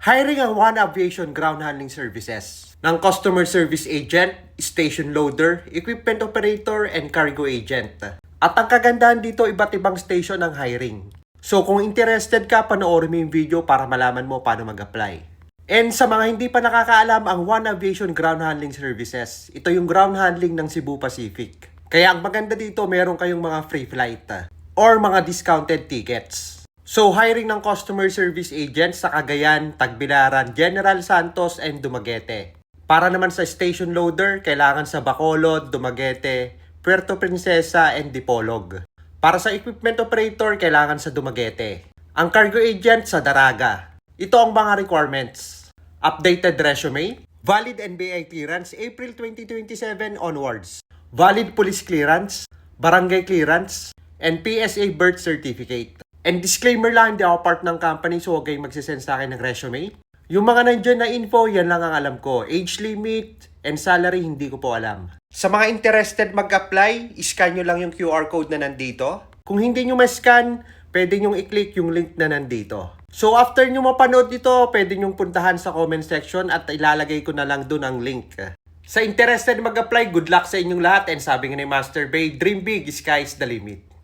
Hiring ang One Aviation Ground Handling Services ng Customer Service Agent, Station Loader, Equipment Operator, and Cargo Agent. At ang kagandahan dito, iba't ibang station ang hiring. So kung interested ka, panoorin mo yung video para malaman mo paano mag-apply. And sa mga hindi pa nakakaalam, ang One Aviation Ground Handling Services, ito yung ground handling ng Cebu Pacific. Kaya ang maganda dito, meron kayong mga free flight or mga discounted tickets. So, hiring ng customer service agents sa Cagayan, Tagbilaran, General Santos, and Dumaguete. Para naman sa station loader, kailangan sa Bacolod, Dumaguete, Puerto Princesa, and Dipolog. Para sa equipment operator, kailangan sa Dumaguete. Ang cargo agent sa Daraga. Ito ang mga requirements. Updated resume, valid NBI clearance April 2027 onwards, valid police clearance, barangay clearance, and PSA birth certificate. And disclaimer lang, hindi ako part ng company, so huwag kayong magsisend sa akin ng resume. Yung mga nandyan na info, yan lang ang alam ko. Age limit and salary, hindi ko po alam. Sa mga interested mag-apply, iscan nyo lang yung QR code na nandito. Kung hindi nyo ma-scan, pwede nyo i-click yung link na nandito. So after nyo mapanood ito, pwede nyo puntahan sa comment section at ilalagay ko na lang doon ang link. Sa interested mag-apply, good luck sa inyong lahat. And sabi nga ni Master Bay, dream big, sky's the limit.